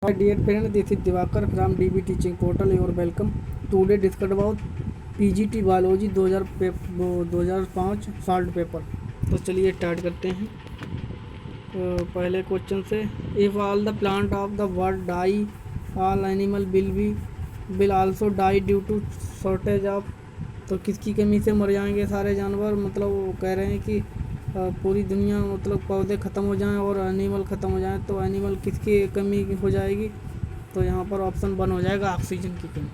Hi dear parents, this is Divakar from DB Teaching Portal. You are welcome. Today discuss about PGT Biology 2005 solved paper. तो चलिए start करते हैं। पहले question से, if all the plant of the world die, all animal will also die due to shortage of. तो किसकी कमी से मर जाएंगे सारे जानवर? मतलब वो कह रहे हैं कि पूरी दुनिया, मतलब पौधे ख़त्म हो जाएं और एनिमल ख़त्म हो जाएं, तो एनिमल किसकी कमी हो जाएगी? तो यहाँ पर ऑप्शन 1 हो जाएगा, ऑक्सीजन की कमी।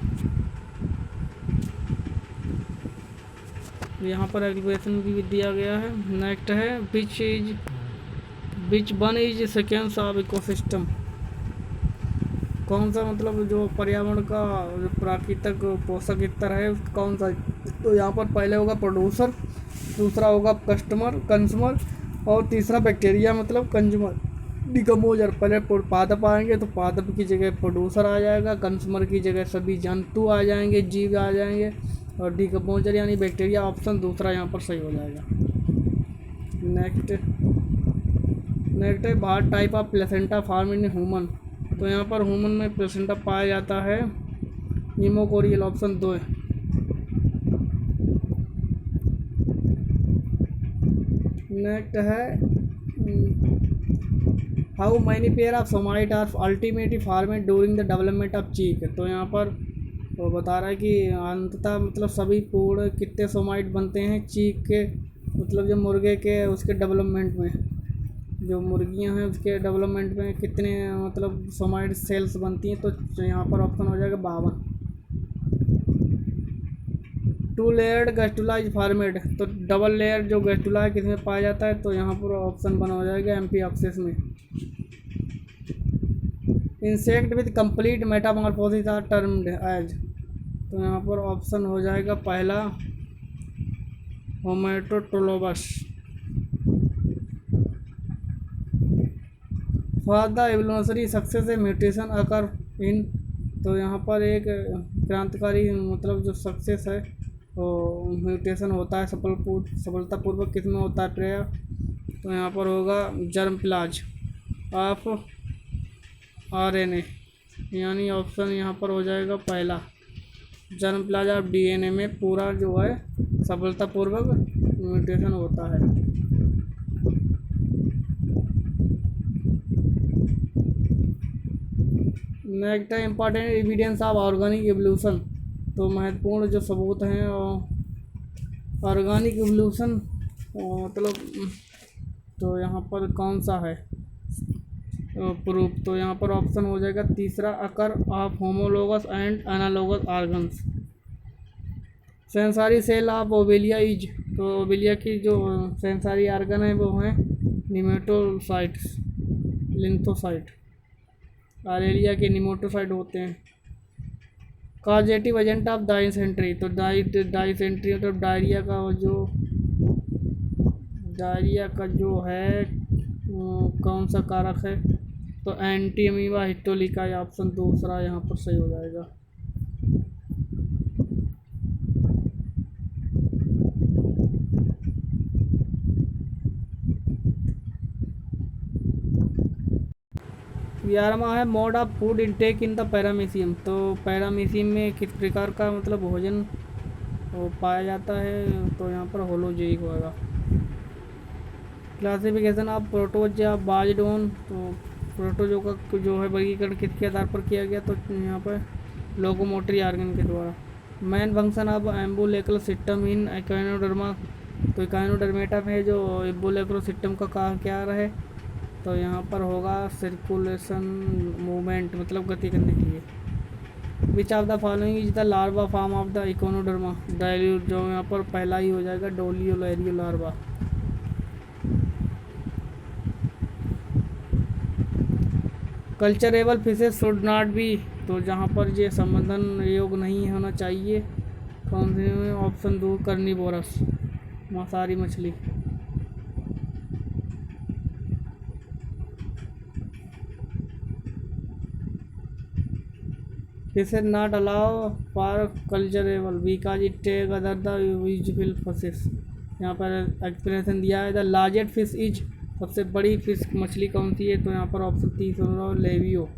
यहाँ पर एग्रीवेशन भी दिया गया है। नेक्स्ट है, विच one is seconds of ecosystem. कौन सा, मतलब जो पर्यावरण का जो प्राकृतिक पोषक स्तर है कौन सा? तो यहाँ पर पहले होगा प्रोड्यूसर, दूसरा होगा कंज्यूमर और तीसरा बैक्टीरिया मतलब कंज्यूमर। डिकम्पोजर, पहले पादप आएंगे तो पादप की जगह प्रोड्यूसर आ जाएगा, कंज्यूमर की जगह सभी जंतु आ जाएंगे, जीव आ जाएंगे, और डिकम्पोजर यानी बैक्टीरिया। ऑप्शन दूसरा यहाँ पर सही हो जाएगा। नेक्स्ट है, बाहर type of placenta form in human. तो यहाँ पर ह्यूमन में प्लेसेंटा पाया जाता है हीमोकोरियल। ऑप्शन 2 है। नेक्स्ट है, how many pair of somite are ultimately formed during the development of chick. तो यहाँ पर वो बता रहा है कि अंततः मतलब सभी पूर्ण कितने सोमाइट बनते हैं चीक के, मतलब जो मुर्गे के उसके डेवलपमेंट में, जो मुर्गियां हैं उसके डेवलपमेंट में कितने मतलब सोमाइट सेल्स बनती हैं। तो यहाँ पर ऑप्शन हो जाएगा 52। 2 लेयर्ड गैस्ट्रुला इज फॉर्मेड। तो डबल लेयर जो गैस्ट्रुला है किसमें पाया जाता है? तो यहाँ पर ऑप्शन 1 हो जाएगा, एम्फिऑक्सिस में। Insect with complete metamorphosis are termed as. तो यहाँ पर ऑप्शन हो जाएगा पहला, होमेटोट्रोलोबस। For the evolutionary success a mutation occur in. तो यहाँ पर एक क्रांतिकारी मतलब जो सक्सेस है वो म्यूटेशन होता है सफलतापूर्वक किसमें होता है? ट्रेया। तो यहाँ पर होगा जर्म प्लाज ऑफ RNA, यानी ऑप्शन यहाँ पर हो जाएगा पहला, जर्म प्लाज ऑफ DNA में पूरा जो है सफलतापूर्वक म्यूटेशन होता है। नेक्स्ट है, important evidence of organic evolution. तो महत्वपूर्ण जो सबूत हैं ऑर्गेनिक एवोल्यूशन मतलब, तो यहाँ पर कौन सा है प्रूफ? तो यहाँ पर ऑप्शन हो जाएगा तीसरा, occur of homologous and analogous organs. Sensory cell of Obelia is. तो ओवेलिया की जो सेंसारी ऑर्गन है वो हैं निमेटोसाइट्स, लिंथोसाइट। आरेलिया के निमोटोसाइट होते हैं। Causative agent of dysentery. तो डाइसेंट्री मतलब डायरिया का जो है कौन सा कारक है? तो एंटी अमीबा हिस्टोलिका। ऑप्शन दूसरा यहाँ पर सही हो जाएगा। ग्यारहवां है, mode of food intake in the paramecium. तो पैरामीशियम में किस प्रकार का मतलब भोजन पाया जाता है? तो यहाँ पर होलोजोइक होगा। क्लासिफिकेशन ऑफ प्रोटोज या बाजडोन। तो प्रोटोजो का जो है वर्गीकरण किसके आधार पर किया गया? तो यहाँ पर लोकोमोटरी ऑर्गन के द्वारा। Main function of ambulacral system in echinoderma. तो इक्वाइनोडर्मेटा में जो एम्बुलेक्रल सिस्टम का क्या रहे? तो यहाँ पर होगा सर्कुलेशन मूवमेंट, मतलब गति करने के लिए। Which of the following is the larva form of the echinoderma? डायल्यूट, जो यहाँ पर पहला ही हो जाएगा, doliolaria larva. Culturable fishes should not be. तो जहाँ पर ये संवर्धन योग नहीं होना चाहिए, कौन से? ऑप्शन 2, कर्निवोरस, मांसाहारी मछली। Fish is not allowed for culturable because it take other the useful fishes। यहाँ पर एक्सप्लेनेशन दिया है, द लार्जेस्ट फिश इज, सबसे बड़ी फिश मछली कौन सी है? तो यहाँ पर option 3 Labeo.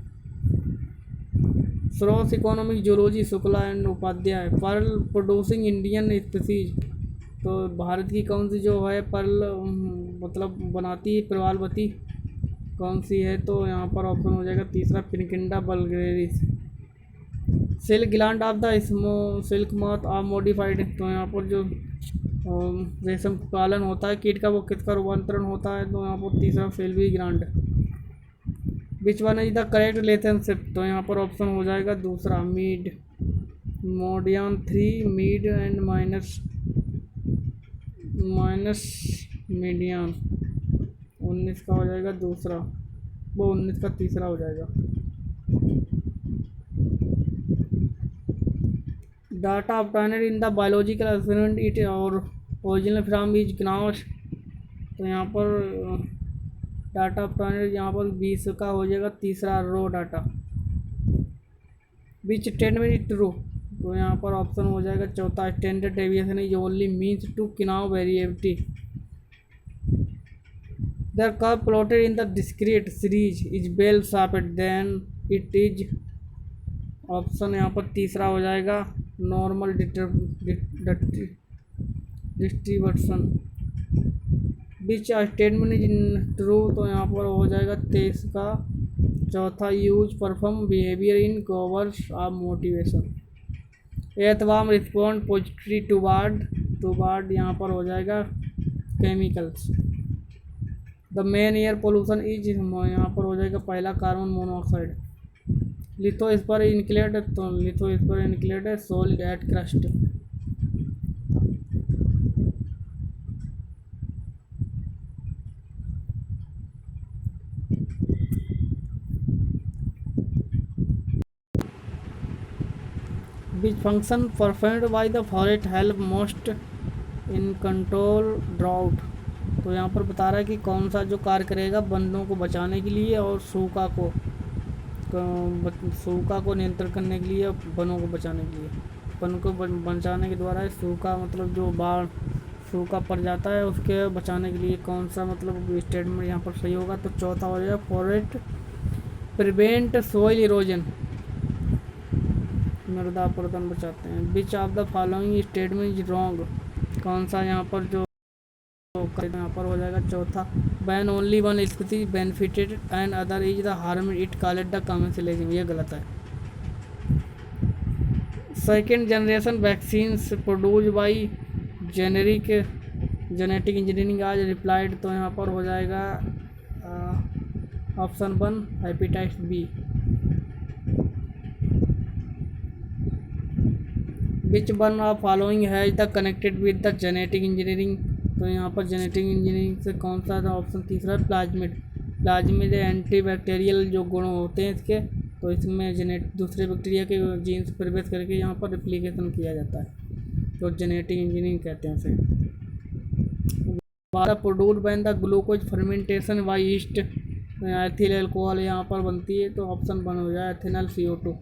Source economic zoology Shukla and Upadhyay. Pearl producing Indian species, तो भारत की कौन सी जो है पर्ल मतलब बनाती है प्रवालवती कौन सी है, तो यहाँ पर ऑप्शन हो जाएगा तीसरा Pinctada vulgaris. Silk gland of the स्मो सिल्क मॉथ आर मॉडिफाइड, तो यहाँ पर जो रेशम पालन होता है कीट का वो किसका रूपांतरण होता है, तो यहाँ पर तीसरा salivary gland. Which one is the correct relationship, तो यहाँ पर ऑप्शन हो जाएगा दूसरा mean median 3 mean and minus minus median 19 का हो जाएगा दूसरा, वो 19 का तीसरा हो जाएगा। Data obtained in the biological experiment it और ओरिजिनल फ्रॉम इज ग्नाउस, तो यहाँ पर डाटा obtained यहाँ पर 20 का हो जाएगा तीसरा raw data. Which statement true, तो यहाँ पर ऑप्शन हो जाएगा चौथा standard deviation is only means to किनाव variability. The curve plotted in the discrete series is bell shaped then it is, option यहाँ पर तीसरा हो जाएगा normal distribution. Which statement is in true, तो यहाँ पर हो जाएगा 23 का चौथा use perform behaviour in curves of motivation. एथवाम रिस्पॉन्ड पॉजिटिवली टू बार्ड यहाँ पर हो जाएगा chemicals. The main air pollution is, यहाँ पर हो जाएगा पहला कार्बन मोनोऑक्साइड। लिथोस्फीयर इनक्लेड, तो लिथोस्फीयर इनक्लेड है solid at crust. Which function performed by the forest help most in control drought, तो यहाँ पर बता रहा है कि कौन सा जो कार्य करेगा वनों को बचाने के लिए और सूखा को नियंत्रण करने के लिए, वनों को बचाने के लिए, वन को बचाने के द्वारा सूखा मतलब जो बाढ़ सूखा पड़ जाता है उसके बचाने के लिए कौन सा मतलब स्टेटमेंट यहाँ पर सही होगा, तो चौथा हो जाएगा फॉरेस्ट प्रिवेंट सोइल इरोजन, मृदा अपरदन बचाते हैं। विच of the following statement is wrong, कौन सा यहाँ पर जो यहाँ पर हो जाएगा चौथा ban only one species benefitted and other is the harm it call it the commercialisation, ये गलत है। Second generation vaccines produce by genetic engineering आज रिप्लाइड, तो यहाँ पर हो जाएगा option 1 hepatitis B. Which one of following has the connected with the genetic engineering, तो यहाँ पर जेनेटिक इंजीनियरिंग से कौन सा था, ऑप्शन तीसरा प्लाज्मिड एंटी बैक्टीरियल जो गुण होते हैं इसके, तो इसमें दूसरे बैक्टीरिया के जीन्स प्रवेश करके यहाँ पर रिप्लिकेशन किया जाता है, तो जेनेटिक इंजीनियरिंग कहते हैं इसे। Produced by the glucose fermentation by yeast, ethyl alcohol यहाँ पर बनती है, तो ऑप्शन 1 हो जाए ethanol CO2।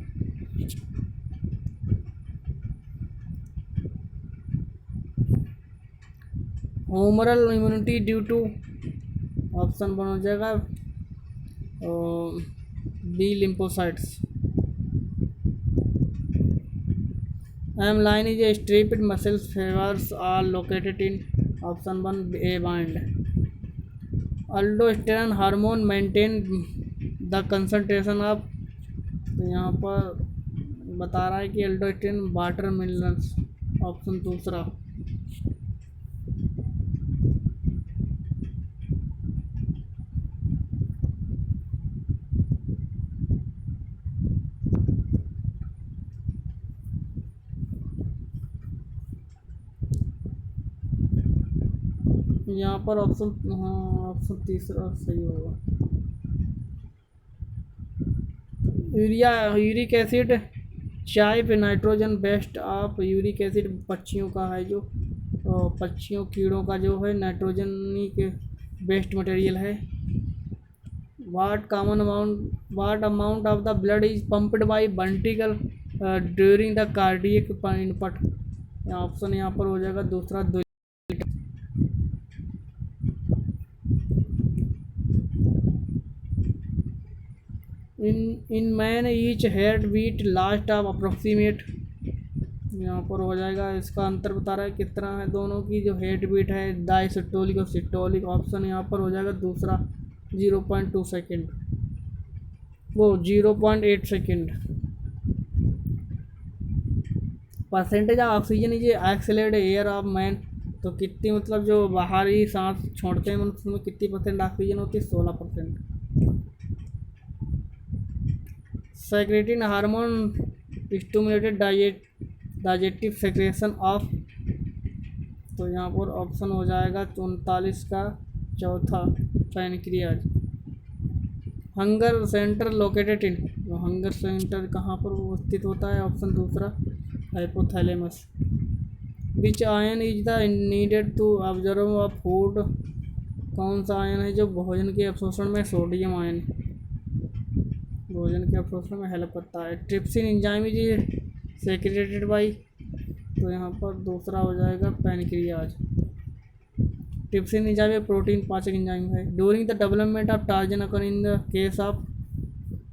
Humoral immunity due to, option 1 हो जाएगा B lymphocytes. M line is a striped muscles fibres are located in, option 1 A band. Aldosterone hormone maintain the concentration of, तो यहाँ पर बता रहा है कि अल्डोस्टेरॉन वाटर मिनरल्स, ऑप्शन दूसरा। यहाँ पर ऑप्शन तीसरा सही होगा। यूरिक एसिड चाय पे nitrogen best of, uric acid पक्षियों का है जो पक्षियों कीड़ों का जो है नाइट्रोजन के बेस्ट मटेरियल है। What amount of the blood is pumped by ventricle during the cardiac input, option यहाँ पर हो जाएगा दूसरा 2। In man each heart beat last of approximate, यहाँ पर हो जाएगा इसका अंतर बता रहा है कितना है दोनों की जो हेड बीट है डायसिस्टोलिक और सिस्टोलिक। ऑप्शन यहाँ पर हो जाएगा दूसरा 0.2 सेकेंड, वो 0.8 second. Percentage of oxygen is exhaled air of man, तो कितनी मतलब जो बाहरी सांस छोड़ते हैं उसमें कितनी परसेंट ऑक्सीजन होती है? 16%। Secretin hormone stimulated digestive secretion of, तो यहाँ पर ऑप्शन हो जाएगा 39 का चौथा pancreas. Hunger centre located in, तो हंगर सेंटर कहाँ पर वो स्थित होता है? ऑप्शन दूसरा hypothalamus. Which ion is the needed to observe a food, कौन सा आयन है जो भोजन के अवशोषण में? सोडियम आयन भोजन के अवशोषण में हेल्प करता है। Trypsin enzyme is secreted by, तो यहाँ पर दूसरा हो जाएगा पैनक्रियाज। ट्रिप्सिन एंजाइम प्रोटीन पाचक एंजाइम है। During the development of torsion occur in the case of,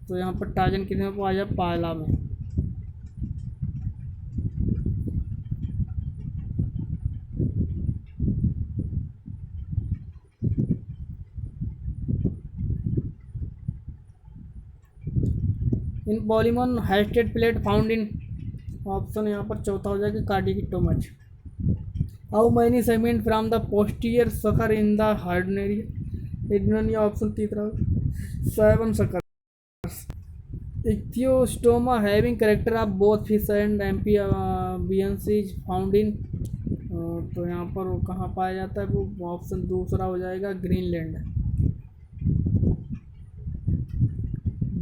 तो यहाँ पर टार्जन कितने में पाया जाए? पायला में। इन पॉलीमन हाइस्टेड प्लेट फाउंड इन, ऑप्शन यहाँ पर चौथा हो जाएगा कार्डियोटोमच। How many segment from the posterior sucker in the Hirudinaria, option तीसरा 7 सकर। इथियोस्टोमा having character of both fish and amphibians is found in, तो यहाँ पर वो कहाँ पाया जाता है? वो ऑप्शन दूसरा हो जाएगा Greenland.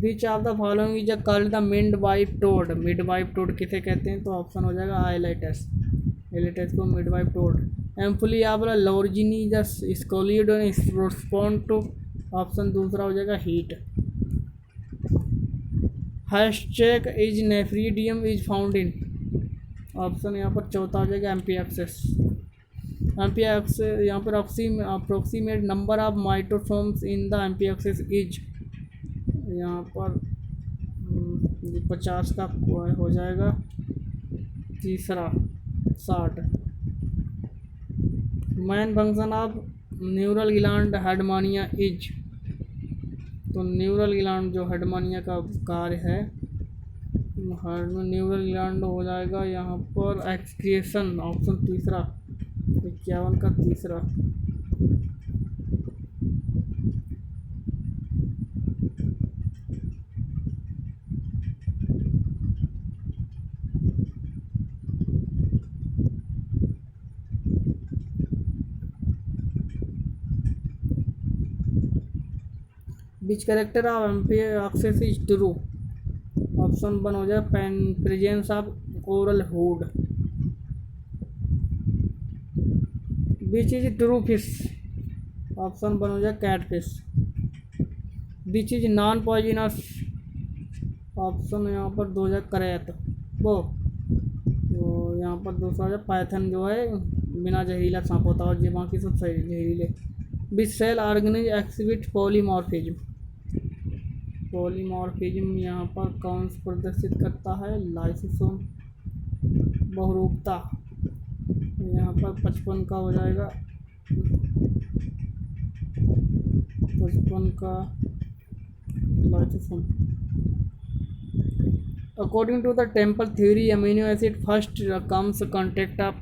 Which of the following is called the midwife toad, midwife toad किसे कहते हैं? तो ऑप्शन हो जाएगा आइलेटस, एलिटस को मिड वाइफ टोड। एम्फुलियाबला लॉर्जिनी द स्कोलियड रिस्पॉन्ड टू, ऑप्शन दूसरा हो जाएगा हीट। हैशचैक is nephridium is found in, option यहाँ पर चौथा हो जाएगा एम्पियाक्सिस। एम्पियाक्सिस यहाँ पर approximate number of mitosomes in the amphioxus is, यहाँ पर 50 का हो जाएगा तीसरा 60। Main function of neural gland Herdmania is, तो न्यूरल ग्लैंड जो हेडमानिया का कार्य है, न्यूरल ग्लैंड हो जाएगा यहाँ पर एक्सक्रिएशन, ऑप्शन तीसरा 51 का तीसरा। Which character of amphioxus is true, option 1 हो जाए presence of coral hood. Which is true fish, option 1 हो जाए catfish. Which is non poisonous, option यहाँ पर 2 हो जाए करेत, वो यहाँ पर दूसरा हो जाए पाइथन जो है बिना जहरीला सांप होता है और जो बाकी सब सही जहरीले। Which cell organelle exhibit polymorphism, polymorphism यहाँ पर कौन से प्रदर्शित करता है? लाइसोसोम बहुरूपता, यहाँ पर 55 का हो जाएगा 55 का lysosome. According to the temple theory amino acid first comes contact of,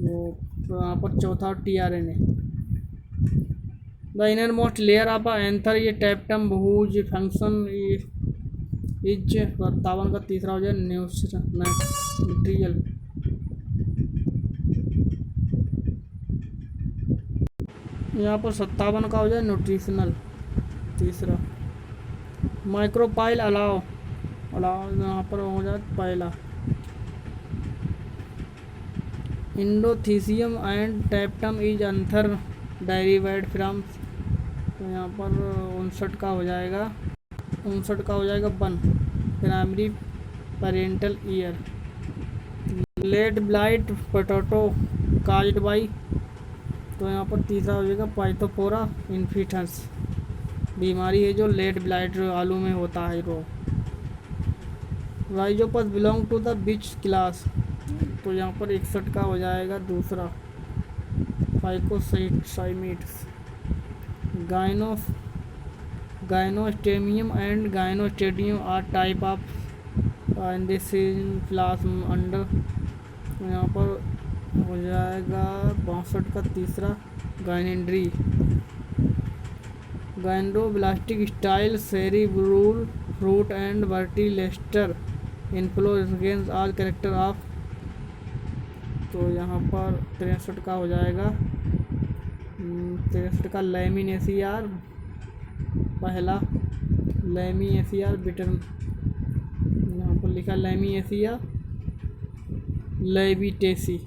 वो यहाँ पर चौथा TRNA। The innermost layer of anther ये टैप्टम हुज फंक्शन इज 57 का तीसरा हो जाए न्यूट्रियल। यहाँ पर 57 का हो जाए न्यूट्रिशनल तीसरा। माइक्रोपाइल अलाव यहाँ पर हो जाए पहला। Endothecium and tapetum is anther derived from, तो यहाँ पर 59 का हो जाएगा 1 primary parental year. Late blight potato caused by, तो यहाँ पर तीसरा हो जाएगा पाइथोफोरा इन्फिटस। बीमारी है जो लेट ब्लाइट आलू में होता है रोग। Rhizopus belong to the which class, तो यहाँ पर 61 का हो जाएगा दूसरा। फाइकोसाइमिट्स। गाइनोस gynostemium and gynostegium are type of class under, तो यहाँ पर हो जाएगा 62 का तीसरा। गाइनेंड्री। गाइनोब्लास्टिक स्टाइल सेरिब्रूल fruit and verticillaster inflorescence are character of, तो यहाँ पर 63 का हो जाएगा। 63 का लैमिनेसियार पहला। लैमिनेसियार बिटर, यहाँ पर लिखा लैमिनेसिया लेविटेसी।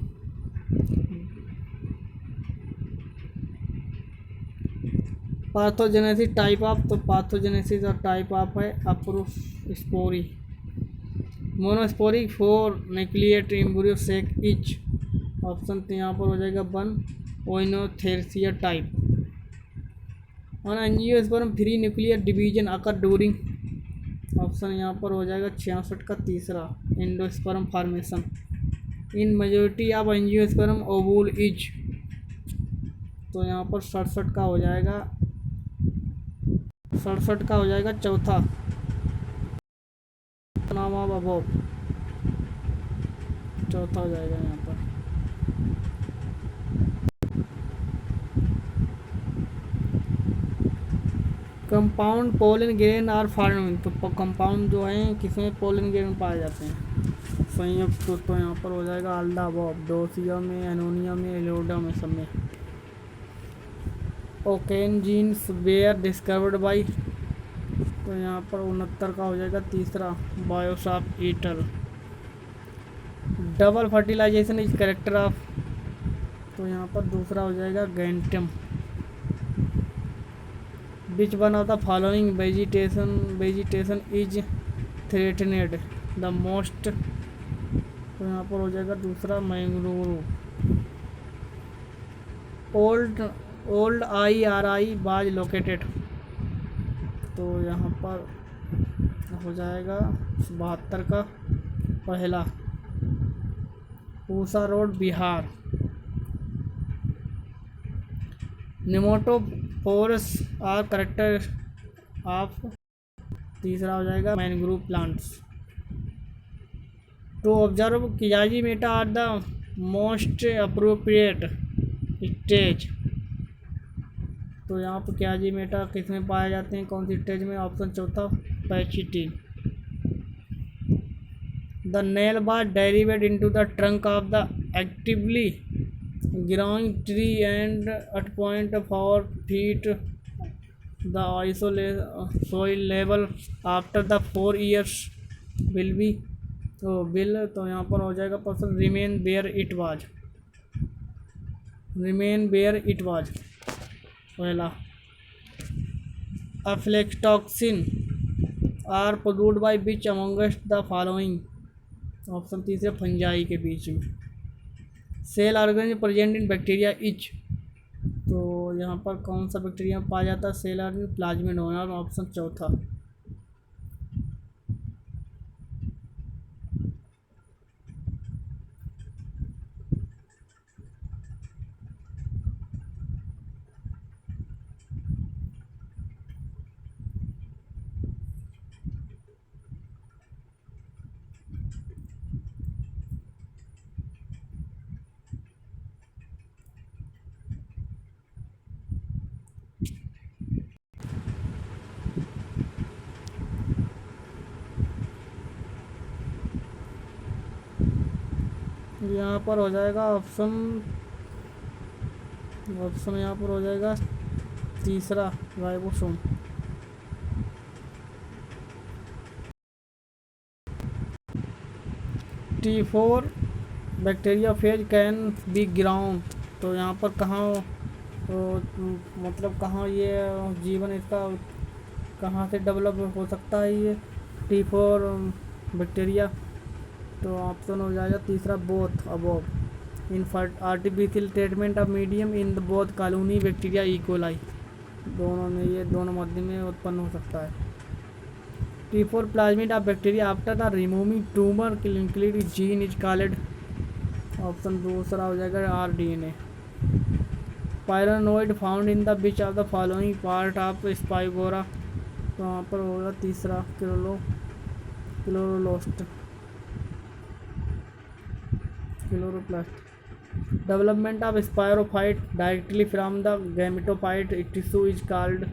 पाथोजेनेसिस टाइप ऑफ, तो पाथोजेनेसिस और टाइप ऑफ है apospory. Monosporic 4 nucleate embryo sac is, option तो यहाँ पर हो जाएगा 1 ओइनोथेरेसिया टाइप। और angiosperm 3 nuclear division occur during, option यहाँ पर हो जाएगा 66 का तीसरा। Endosperm formation in majority of angiosperm ovule is, तो यहाँ पर 67 का हो जाएगा। 67 का हो जाएगा चौथा। नाम ऑफ अबोव, चौथा हो जाएगा यहाँ पर। Compound pollen grain are forming, तो कंपाउंड जो है किसमें पोलन ग्रेन पाए जाते हैं? संयुक्त, तो यहाँ पर हो जाएगा ऑल द अबव। डोसिया में, एनोनिया में, एलोडा में, सब में। ओकेन जीन्स वेयर डिस्कवर्ड बाई, तो यहाँ पर 69 का हो जाएगा तीसरा। बायोसाफ ईटर। Double fertilization is character of, तो यहाँ पर दूसरा हो जाएगा गैंटम। Which one of the following vegetation is threatened the most, तो यहाँ पर हो जाएगा दूसरा mangrove. Old IRI was located, तो यहाँ पर हो जाएगा 72 का पहला। Pusa road Bihar. Pneumatophores are character of, तीसरा हो जाएगा mangrove plants. To observe chiasmata are the most appropriate stage, तो यहाँ पर कियाजी मेटा किस में पाए जाते हैं, कौन सी स्टेज में? ऑप्शन चौथा pachytene. The nail bar derivate into the trunk of the actively growing tree and at point 4 feet the soil level after the 4 years will be, तो बिल, तो यहाँ पर हो जाएगा person remain where it was. Remain where it was पहला। Aflatoxin are produced by which amongst the following, option तीसरे fungi के बीच में। Cell organism present in bacteria is, तो यहाँ पर कौन सा बैक्टीरिया पाया जाता है? सेल ऑर्गेनिज्म प्लाज्मिडोमोनास, ऑप्शन चौथा। यहाँ पर हो जाएगा ऑप्शन यहाँ पर हो जाएगा तीसरा ribosome. T4 bacteria phase can be ground, तो यहाँ पर कहाँ, तो मतलब कहाँ ये जीवन इसका कहाँ से डेवलप हो सकता है ये T4 बैक्टीरिया, तो ऑप्शन हो जाएगा तीसरा both above. In artificial treatment of medium in the both colony bacteria E coli, दोनों में, ये दोनों मध्य में उत्पन्न हो सकता है। T4 plasmid of bacteria after the removing tumor include gene is called, option दूसरा हो जाएगा RDNA। Pyrenoid found in the which of the following part of Spirogyra, तो वहाँ पर होगा तीसरा क्लोरोलोस्ट chloroplast. Development of sporophyte directly from the gametophyte tissue is called,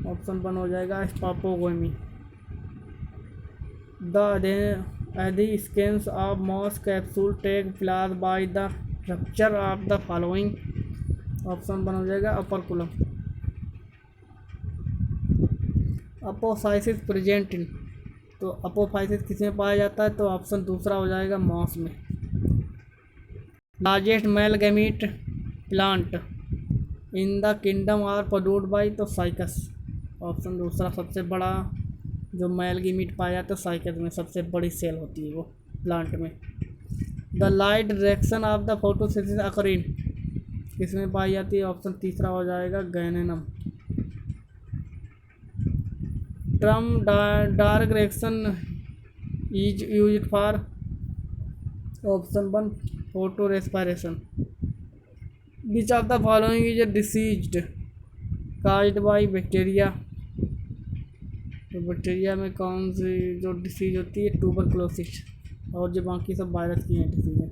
option one हो जाएगा apogamy. The scans of mouse capsule take place by the rupture of the following, option one हो जाएगा अपरकुलम। अपोफाइसिस प्रेजेंट इन, तो अपोफाइसिस किस में पाया जाता है, तो ऑप्शन दूसरा हो जाएगा माउस में। Largest male gamete plant in the kingdom are produced by, तो साइकस, ऑप्शन दूसरा सबसे बड़ा जो मेल गैमीट पाया जाता है साइकस में, सबसे बड़ी सेल होती है वो प्लांट में। The light reaction of the photosynthesis occur in, किसमें पाई जाती है, ऑप्शन तीसरा हो जाएगा granum. Term dark reaction is used for, option one photorespiration. Which of the following is disease caused by bacteria, तो बैक्टीरिया में कौन सी जो डिसीज होती है, ट्यूबरक्लोसिस, और जो बाकी सब वायरस की हैं डिसीज है।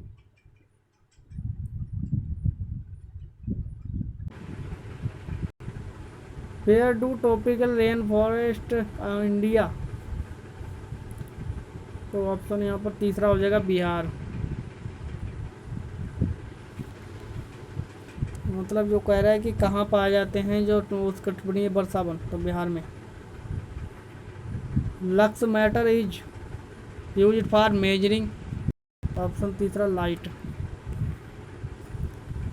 Where do tropical rain forest India, तो ऑप्शन यहाँ पर तीसरा हो जाएगा बिहार। मतलब जो कह रहा है कि कहाँ पाए जाते हैं जो उष्णकटिबंधीय वर्षावन, तो बिहार में। Lux matter is used for measuring, option तीसरा लाइट।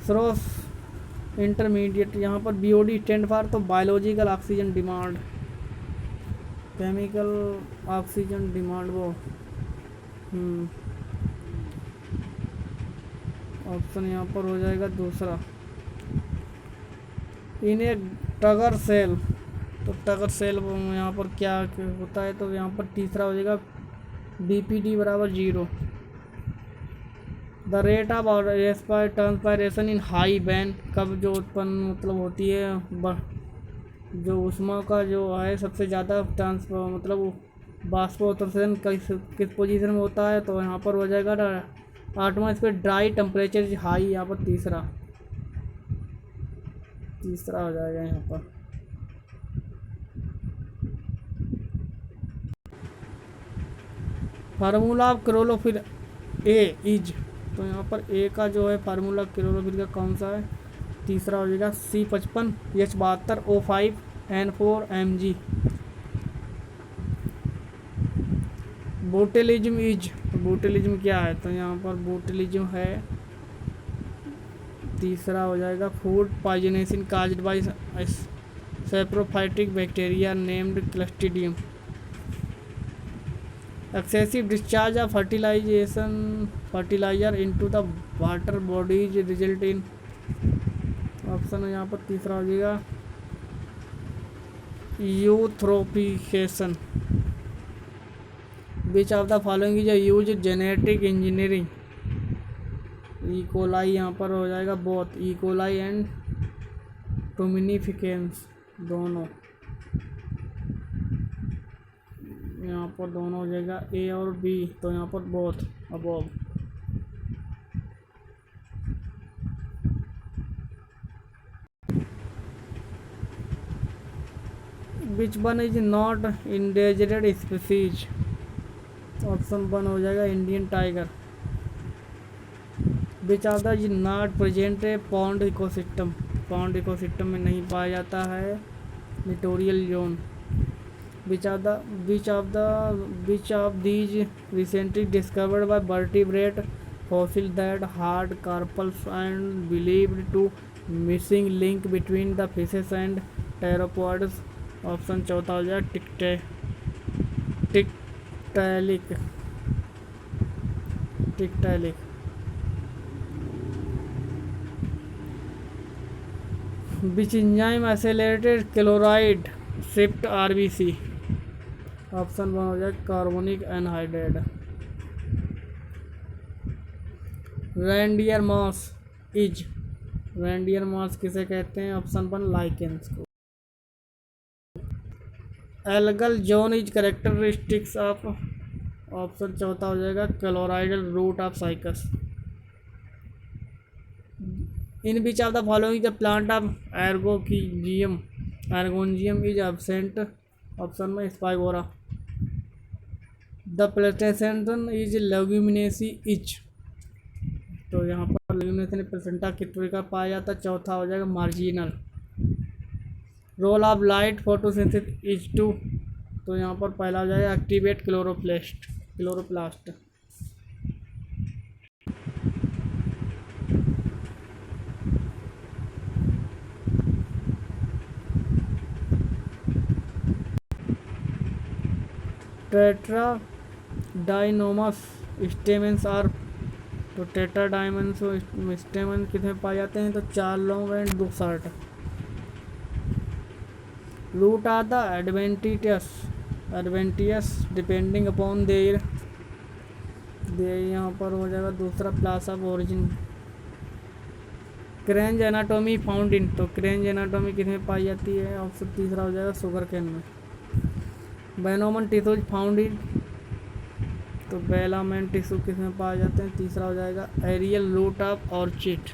स्रोस इंटरमीडिएट, यहाँ पर BOD स्टैंड फॉर, तो biological oxygen demand, chemical oxygen demand वो, ऑप्शन यहाँ पर हो जाएगा दूसरा। इन ए टगर सेल, तो टगर सेल यहाँ पर क्या होता है, तो यहाँ पर तीसरा हो जाएगा BPD बराबर 0। The rate of transpiration in high ban, कब जो उत्पन्न मतलब होती है, जो उष्मा का जो है सबसे ज़्यादा मतलब वाष्पोत्सर्जन किस पोजीशन में होता है, तो यहाँ पर हो जाएगा 8वां। इस पर ड्राई टेम्परेचर हाई, यहाँ पर तीसरा हो जाएगा यहाँ पर। Formula of chlorophyll A is, तो यहाँ पर ए का जो है फार्मूला क्लोरोफिल का कौन सा है, तीसरा हो जाएगा C55H72O5N4Mg। बोटेलिज्म इज, बोटेलिज्म क्या है, तो यहाँ पर बोटेलिज्म है, तीसरा हो जाएगा food poisoning caused by saprophytic bacteria named Clostridium. Excessive discharge of fertiliser into the water bodies result in, option यहाँ पर तीसरा हो जाएगा eutrophication. Which of the following is use genetic engineering, E coli यहाँ पर हो जाएगा बोथ, ई कोलाई एंड टोमिनिफिकेंस दोनों, यहाँ पर दोनों हो जाएगा A और B, तो यहाँ पर both above. Which one is not endangered species, option one हो जाएगा Indian tiger. Which of the is not present A pond ecosystem, pond ecosystem में नहीं पाया जाता है लिटोरियल zone. which of these recently discovered by vertebrate fossil that hard carpals and believed to missing link between the fishes and theropods, option चौथा हो जाए Tiktaalik. Which enzyme acylated chloride shift RBC. Option 1 हो जाए carbonic anhydrate. Reindeer moss is, reindeer moss किसे कहते हैं? Option 1 lichens को। Algal zone is characteristics of, option चौथा हो जाएगा coralloid root of Cycas. In which of the following the plant of एर्गोनजियम इज एब्सेंट। ऑप्शन में Spirogyra. The placentation is Leguminosae each, तो यहाँ पर लेग्यूमिनेसी प्लेसेंटा किस प्रकार पाया जाता है? चौथा हो जाएगा marginal. Role of light photosynthesis is to, तो यहाँ पर पहला हो जाएगा activate chloroplast. Tetra dynamous stamens are, तो टेट्रा डायमेंस स्टेमन कितने पाए जाते हैं? तो 4 long and 2 short. Root are the adventitious depending upon their, यहाँ पर हो जाएगा दूसरा place of origin. Kranz anatomy found in, तो क्रेंज एनाटोमी किसमें पाई जाती है? ऑप्शन तीसरा हो जाएगा शुगर केन में। बेनोमन टिश्यूज फाउंड इन, तो बेलामेन टिश्यू किसमें पाए जाते हैं? तीसरा हो जाएगा aerial root of orchids.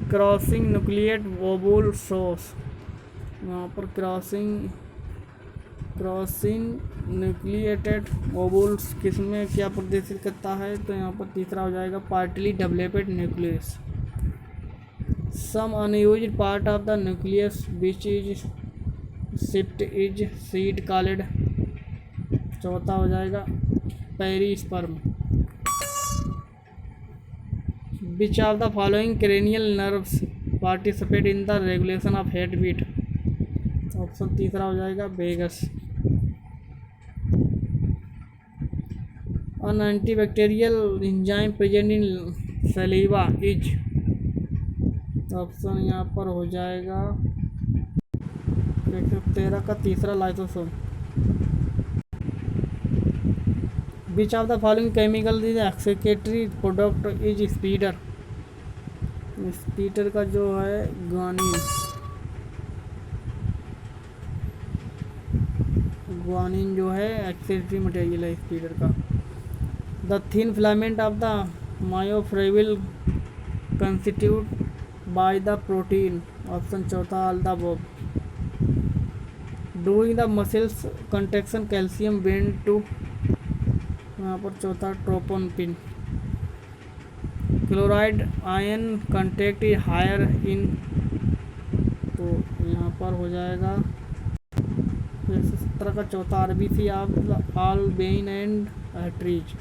Crassinucellate ovule सोस, यहाँ पर क्रॉसिंग न्यूक्लिएटेड ओवूल्स किसमें क्या प्रदर्शित करता है? तो यहाँ पर तीसरा हो जाएगा partly developed nucleus. Some unused part of the nucleus which is shift is seed called, चौथा हो जाएगा perisperm. Which of the following cranial nerves participate in the regulation of heart beat, option तीसरा हो जाएगा vagus. An antibacterial enzyme present in saliva is, option यहाँ पर हो जाएगा 113 का तीसरा lysosome. Which of the following chemical is excretory product is spider, spider का जो है ग्वानिन जो है एक्सक्रीटरी मटेरियल है स्पीडर का। The thin filament of the myofibril constitute by the protein, option चौथा all the above. Doing the muscles contraction calcium bind to, यहाँ पर चौथा troponin. Chloride ion content is higher in, तो यहाँ पर हो जाएगा 117 का चौथा RBC of all vein and arteries.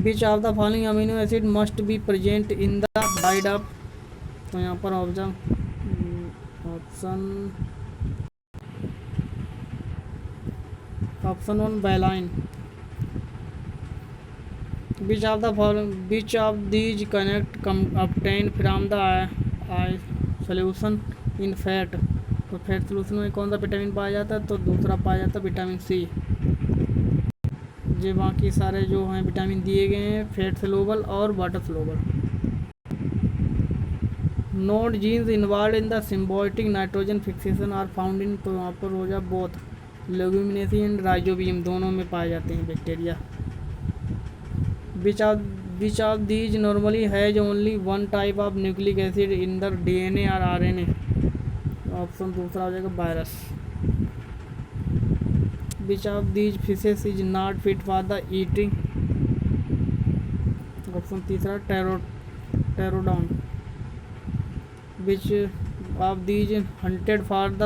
Which of the following amino acid must be present in the diet of, तो यहाँ पर option option 1 बैलाइन। Which of these connect obtained from the solution in fat, तो fat solution में कौन सा vitamin पाया जाता है? तो दूसरा पाया जाता है विटामिन सी। जो बाकी सारे जो हैं विटामिन दिए गए हैं फैट सोल्यूबल और water soluble. Nod genes involved in the symbiotic nitrogen fixation are found in, तो यहाँ पर हो जाए बोथ लेग्यूमिनेसी एंड राइजोबियम दोनों में पाए जाते हैं bacteria. Which of these normally has only one type of nucleic acid in the DNA और आरएनए, ऑप्शन दूसरा हो जाएगा virus. Which of these fishes is not fit for the eating, option तीसरा Tetraodon. Which of these hunted for the